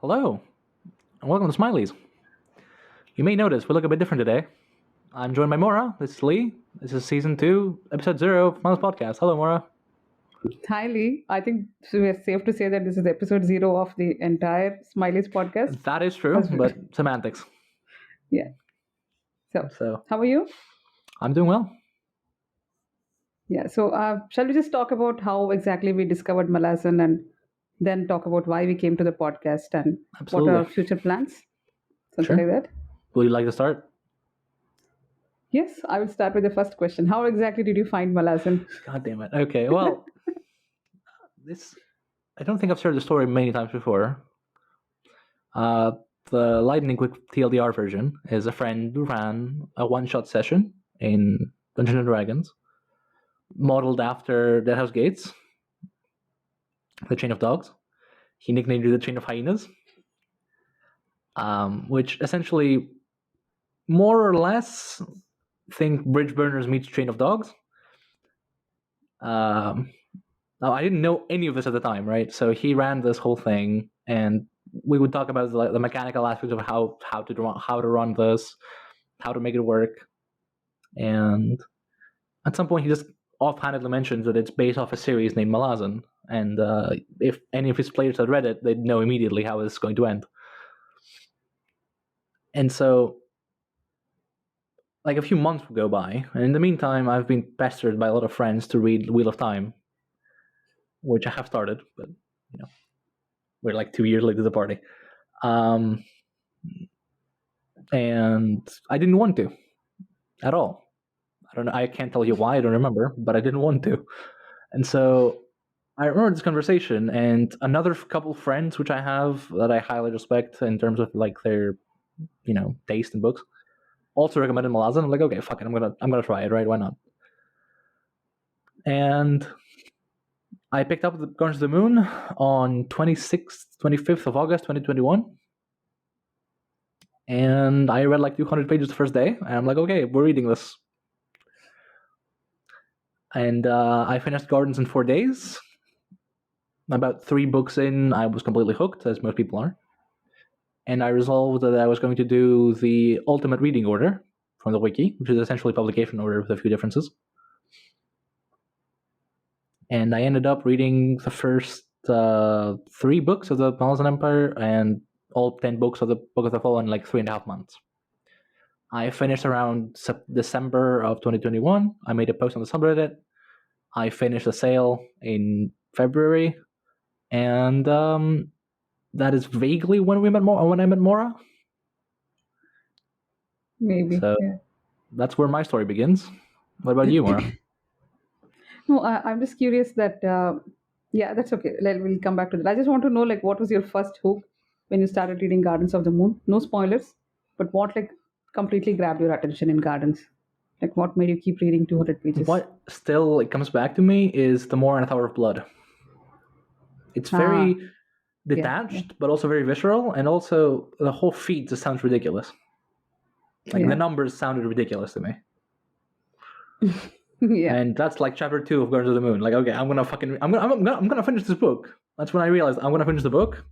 Hello, and welcome to Smileys. You may notice we look a bit different today. I'm joined by Maura. This is Lee. This is Season 2, Episode 0 of Smileys Podcast. Hello, Maura. Hi, Lee. I think we're safe to say that this is episode 0 of the entire Smiley's podcast. That is true, but semantics. Yeah. So, How are you? I'm doing well. Yeah. So, shall we just talk about how exactly we discovered Malazan and then talk about why we came to the podcast and Absolutely. what are our future plans? Something Sure. like that? Would you like to start? Yes, I will start with the first question. How exactly did you find Malazan? God damn it. Okay, well, I don't think I've shared the story many times before. The lightning quick TLDR version is a friend who ran a one-shot session in Dungeons and Dragons, modeled after Dead House Gates, the Chain of Dogs. He nicknamed it the Chain of Hyenas, which essentially, more or less, think Bridge Burners meets Chain of Dogs. Now, I didn't know any of this at the time, right? So he ran this whole thing, and we would talk about the mechanical aspects of how to run this, how to make it work. And at some point, he just offhandedly mentions that it's based off a series named Malazan, and if any of his players had read it, they'd know immediately how it's going to end. And so, like, a few months would go by, and in the meantime, I've been pestered by a lot of friends to read Wheel of Time, which I have started, but we're like 2 years late to the party. And I didn't want to at all. I don't know. I can't tell you why. I don't remember, but I didn't want to. And so I remember this conversation, and another couple friends, which I have that I highly respect in terms of like their, taste in books, also recommended Malazan. I'm like, okay, fuck it, I'm gonna try it, right? Why not? And I picked up the Guardians of the Moon on 25th of August, 2021. And I read like 200 pages the first day. And I'm like, okay, we're reading this. And I finished Gardens in 4 days. About 3 books in, I was completely hooked, as most people are. And I resolved that I was going to do the ultimate reading order from the wiki, which is essentially publication order with a few differences. And I ended up reading the first 3 books of the Malazan Empire and all 10 books of the Book of the Fall in like 3.5 months. I finished around December of 2021. I made a post on the subreddit. I finished the sale in February. And that is vaguely when I met Maura. Maybe. So that's where my story begins. What about you, Maura? No, I'm just curious that, that's okay. We'll come back to that. I just want to know, like, what was your first hook when you started reading Gardens of the Moon? No spoilers, but what, like, completely grabbed your attention in Gardens? Like, what made you keep reading 200 pages? What still comes back to me is the Moor and the Tower of Blood. It's very detached, but also very visceral, and also the whole feat just sounds ridiculous. Like, the numbers sounded ridiculous to me. Yeah. And that's like chapter 2 of Guardians of the Moon. Like, okay, I'm gonna finish this book. That's when I realized I'm gonna finish the book.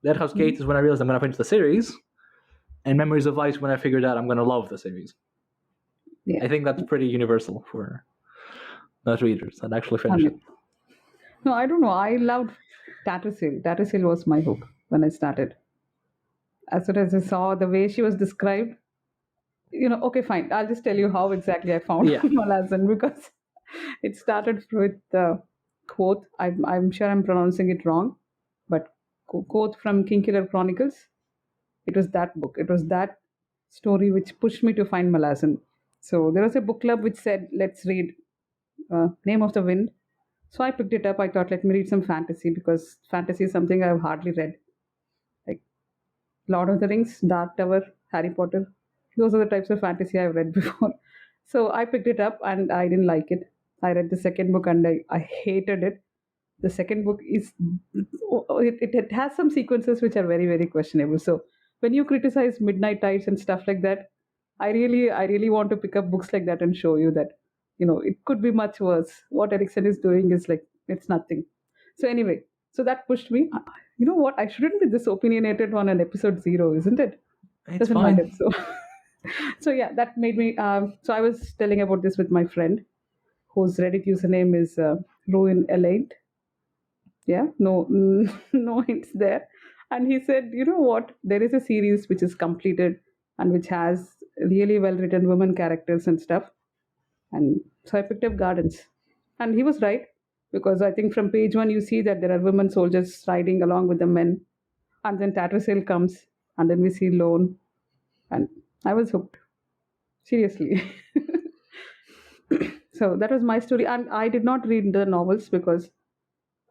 Dead House Gates is when I realized I'm gonna finish the series. And Memories of Ice when I figured out I'm gonna love the series. Yeah. I think that's pretty universal for most readers that actually finish it. No, I don't know. I loved Tattersail. Tattersail was my hook when I started. As soon as I saw the way she was described, okay, fine. I'll just tell you how exactly I found Malazan, because it started with the quote. I'm sure I'm pronouncing it wrong, but quote from Kingkiller Chronicles. It was that book. It was that story which pushed me to find Malazan. So there was a book club which said, let's read Name of the Wind. So I picked it up. I thought, let me read some fantasy, because fantasy is something I've hardly read. Like Lord of the Rings, Dark Tower, Harry Potter. Those are the types of fantasy I've read before. So I picked it up and I didn't like it. I read the second book and I hated it. The second book it has some sequences which are very, very questionable. So when you criticize Midnight Tides and stuff like that, I really want to pick up books like that and show you that, it could be much worse. What Erikson is doing is like, it's nothing. So anyway, so that pushed me. You know what? I shouldn't be this opinionated on an episode 0, isn't it? It's Doesn't mind fine. it. So, so yeah, that made me. So I was telling about this with my friend, whose Reddit username is Ruin Elaine. Yeah, no, no hints there. And he said, you know what? There is a series which is completed and which has really well written women characters and stuff. And so I picked up Gardens. And he was right, because I think from page 1 you see that there are women soldiers riding along with the men. And then Tattersail comes, and then we see Lone. And I was hooked. Seriously. So that was my story. And I did not read the novels because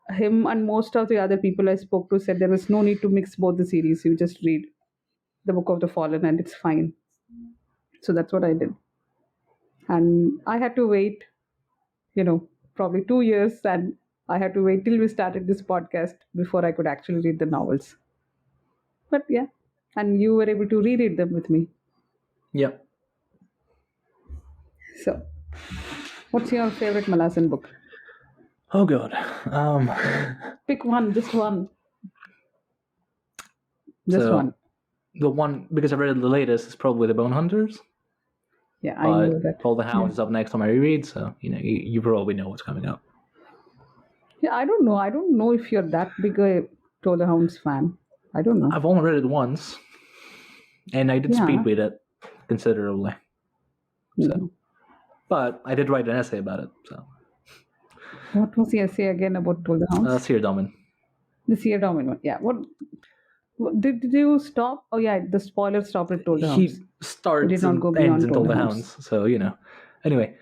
him and most of the other people I spoke to said there was no need to mix both the series. You just read the Book of the Fallen and it's fine. So that's what I did. And I had to wait, probably 2 years, and I had to wait till we started this podcast before I could actually read the novels. But yeah, and you were able to reread them with me. Yep. So, what's your favorite Malasan book? Oh god. Pick one, just one. Just So one. the one, because I read the latest, is probably the Bone Hunters. Yeah, I know that. All the Hounds is up next on my reread, so you probably know what's coming up. Yeah, I don't know. I don't know if you're that big a Toll the Hounds fan. I don't know. I've only read it once, and I did Yeah. speed read it considerably. No. But I did write an essay about it. So What was the essay again about Toll the Hounds? Seer Domin. The Seer Domin one. Yeah. What did you stop? Oh yeah, the spoiler stopped at Toll the Hounds. He starts It did not and go beyond ends in Toll Toll the the Hounds. Hounds. So Anyway,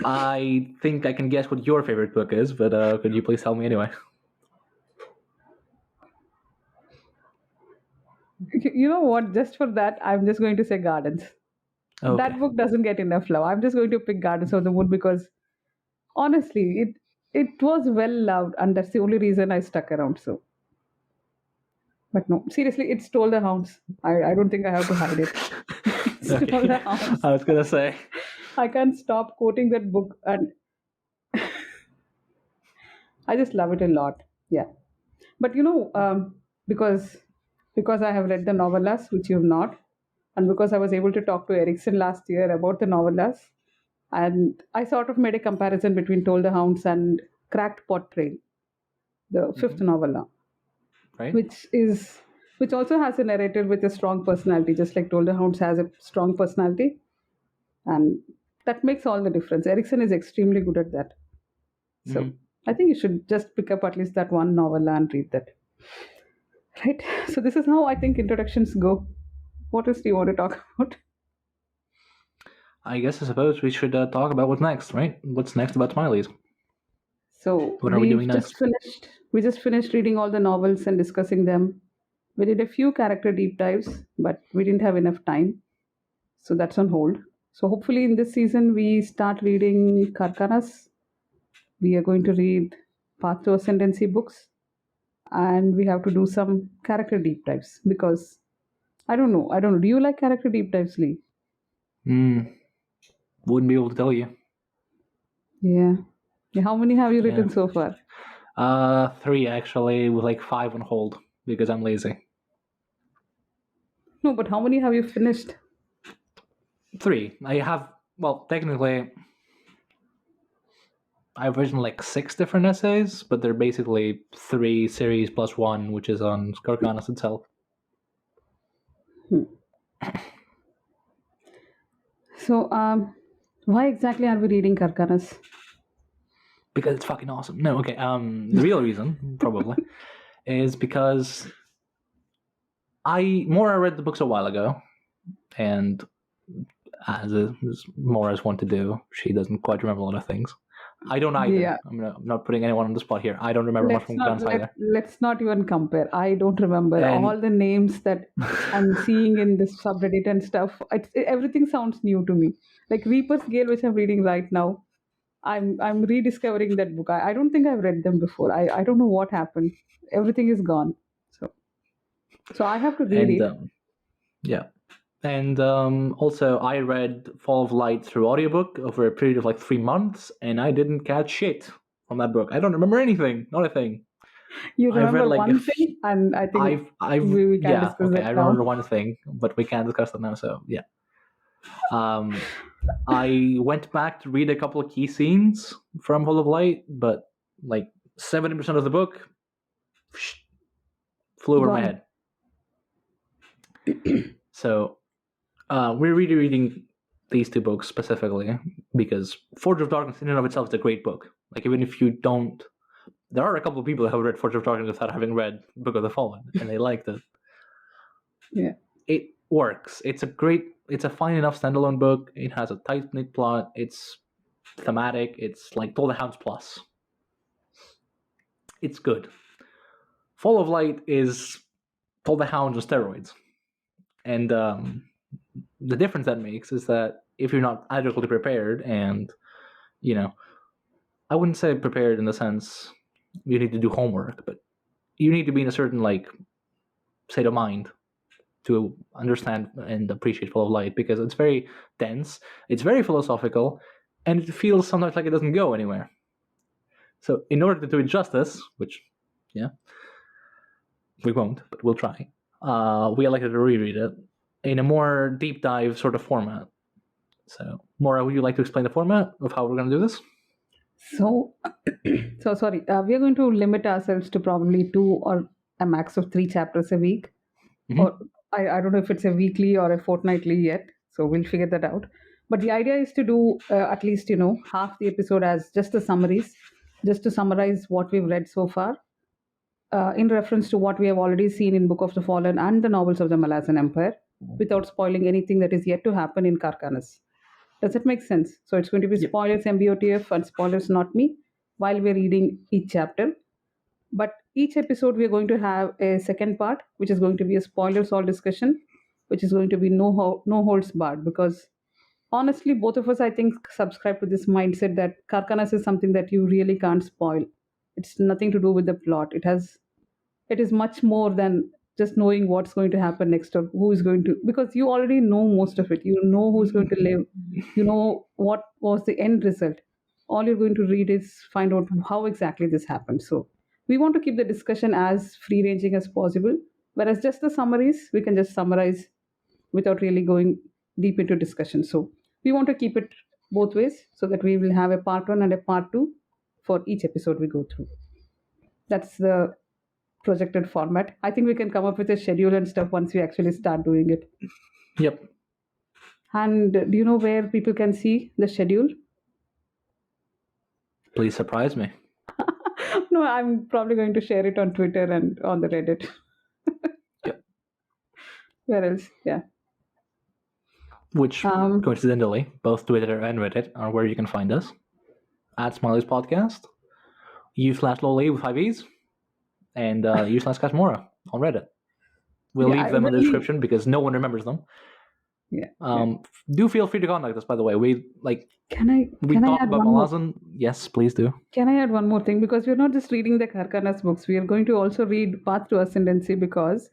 I think I can guess what your favorite book is, but could you please tell me anyway? You know what? Just for that, I'm just going to say Gardens. Okay. That book doesn't get enough love. I'm just going to pick Gardens of the Moon because honestly, it was well loved, and that's the only reason I stuck around. So, but no, seriously, it's Toll the Hounds. I don't think I have to hide it. It's Toll the Hounds. I was gonna say. I can't stop quoting that book, and I just love it a lot. Yeah, but because I have read the novellas, which you have not, and because I was able to talk to Erikson last year about the novellas, and I sort of made a comparison between Toll the Hounds and Cracked Pot Trail, the fifth novella, Right. which also has a narrator with a strong personality, just like Toll the Hounds has a strong personality, and that makes all the difference. Erikson is extremely good at that. So I think you should just pick up at least that one novella and read that. Right. So this is how I think introductions go. What else do you want to talk about? I suppose we should talk about what's next, right? What's next about Smiley's? So What are we doing just finished. We just finished reading all the novels and discussing them. We did a few character deep dives, but we didn't have enough time, so that's on hold. So hopefully in this season we start reading Kharkhanas. We are going to read Path to Ascendancy books, and we have to do some character deep dives because I don't know. Do you like character deep dives, Lee? Wouldn't be able to tell you. Yeah. How many have you written so far? 3 actually, with like 5 on hold because I'm lazy. No, but how many have you finished? 3. I have, well, technically, I've written like 6 different essays, but they're basically 3 series plus 1, which is on Kharkhanas itself. So, why exactly are we reading Kharkhanas? Because it's fucking awesome. No, okay. The real reason, probably, is because Maura read the books a while ago, and as Maura's want to do, she doesn't quite remember a lot of things. I don't either. Yeah. I'm not putting anyone on the spot here. I don't remember much from Guns either. Let's not even compare. I don't remember all the names that I'm seeing in this subreddit and stuff. Everything sounds new to me. Like Reaper's Gale, which I'm reading right now. I'm rediscovering that book. I don't think I've read them before. I don't know what happened. Everything is gone. So I have to read it. Yeah. And also, I read Fall of Light through audiobook over a period of like 3 months, and I didn't catch shit from that book. I don't remember anything. Not a thing. You I've read remember like one thing, and I think we can yeah, discuss okay, that I now. remember one thing, but we can't discuss that now. So yeah, um, I went back to read a couple of key scenes from Full of Light, but like 70% of the book flew over my Gone. head. So we're really reading these two books specifically because Forge of Darkness in and of itself is a great book. Like even if you don't, there are a couple of people who have read Forge of Darkness without having read Book of the Fallen, and they liked it. Yeah. It works. It's a fine enough standalone book. It has a tight knit plot. It's thematic. It's like Toll the Hounds plus. It's good. Fall of Light is Toll the Hounds on steroids, and the difference that makes is that if you're not adequately prepared, and you know, I wouldn't say prepared in the sense you need to do homework, but you need to be in a certain like state of mind to understand and appreciate Fall of Light because it's very dense, it's very philosophical, and it feels sometimes like it doesn't go anywhere. So in order to do it justice, which yeah, we won't, but we'll try, we elected to reread it in a more deep dive sort of format. So Maura, would you like to explain the format of how we're going to do this? So, so sorry. We are going to limit ourselves to probably 2 or a max of 3 chapters a week. Mhm. Or I don't know if it's a weekly or a fortnightly yet. So we'll figure that out. But the idea is to do at least, half the episode as just the summaries, just to summarize what we've read so far, in reference to what we have already seen in Book of the Fallen and the novels of the Malayan Empire, without spoiling anything that is yet to happen in Kharkhanas. Does it make sense? So it's going to be Yep. spoilers MBOTF and spoilers not me while we're reading each chapter. But each episode we are going to have a second part, which is going to be a spoilers all discussion, which is going to be no holds barred. Because honestly, both of us I think subscribe to this mindset that Karkanas is something that you really can't spoil. It's nothing to do with the plot. It is much more than just knowing what's going to happen next or who is going to, because you already know most of it. You know who's going to live, you know what was the end result. All you're going to read is find out how exactly this happened. So we want to keep the discussion as free ranging as possible, whereas just the summaries we can just summarize without really going deep into discussion. So we want to keep it both ways so that we will have a part 1 and a part 2 for each episode we go through. That's the projected format. I think we can come up with a schedule and stuff once we actually start doing it. Yep. And do you know where people can see the schedule? Please surprise me. No, I'm probably going to share it on Twitter and on the Reddit. Yep. Where else? Yeah. Which, coincidentally, both Twitter and Reddit are where you can find us. At Smiley's Podcast, u/lowly with 5 E's, and u/Kashmora on Reddit. We'll Yeah, leave them in the really- description because no one remembers them. Yeah. Do feel free to contact us, by the way. We Can I talk add about one more? Malazan. Yes, please do. Can I add one more thing? Because we're not just reading the Kharkhanas books, we are going to also read Path to Ascendancy because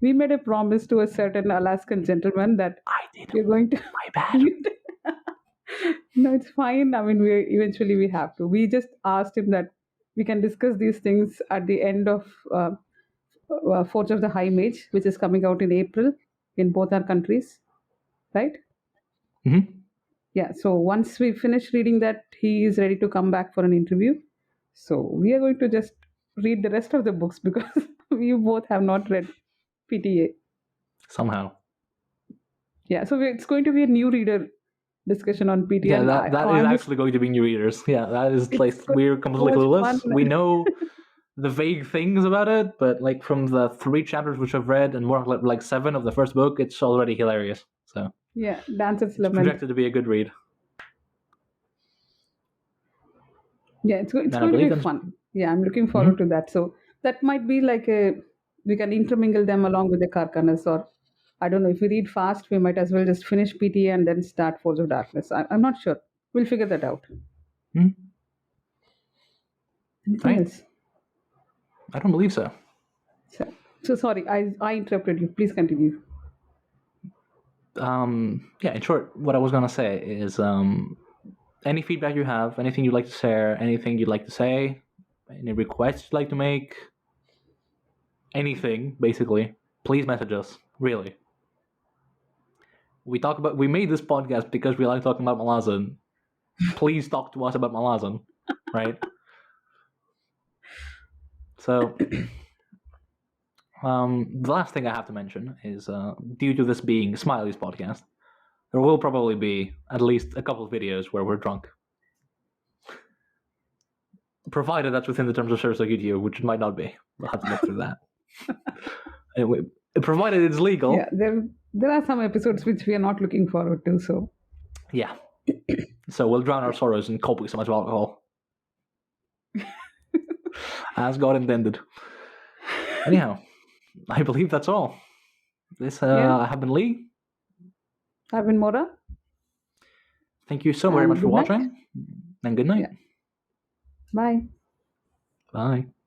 we made a promise to a certain Alaskan gentleman that I did. we're going to. My bad. No, it's fine. I mean, we have to. We just asked him that we can discuss these things at the end of Forge of the High Mage, which is coming out in April in both our countries, right? Mm-hmm. Yeah. So once we finish reading that, he is ready to come back for an interview. So we are going to just read the rest of the books because we both have not read PTA. Somehow. Yeah. So it's going to be a new reader discussion on PTA. Yeah, and that is actually going to be new readers. Yeah, that is like we're completely so clueless. much fun. We know the vague things about it, but like from the 3 chapters which I've read and more like 7 of the first book, it's already hilarious. So Yeah, Dance at it's Lament. projected to be a good read. Yeah, it's going I to believe be them- fun. Yeah, I'm looking forward to that. So that might be like we can intermingle them along with the Karkanas, or I don't know, if we read fast, we might as well just finish PTA and then start Force of Darkness. I'm not sure. We'll figure that out. Hmm? Anything Right. else? I don't believe so. So sorry, I interrupted you. Please continue. Yeah, in short, what I was gonna say is any feedback you have, anything you'd like to share, anything you'd like to say, any requests you'd like to make, anything, basically, please message us. Really. We made this podcast because we like talking about Malazan. Please talk to us about Malazan, right? So, the last thing I have to mention is, due to this being Smiley's podcast, there will probably be at least a couple of videos where we're drunk. Provided that's within the terms of service of YouTube, which it might not be. We'll have to look through that. Anyway, provided it's legal. Yeah, there are some episodes which we are not looking forward to. So Yeah. So we'll drown our sorrows in copious amounts of alcohol. As God intended. Anyhow, I believe that's all. This I have been Lee. I've been Mora. Thank you so very And much for good night. watching. And good night. Yeah. Bye. Bye.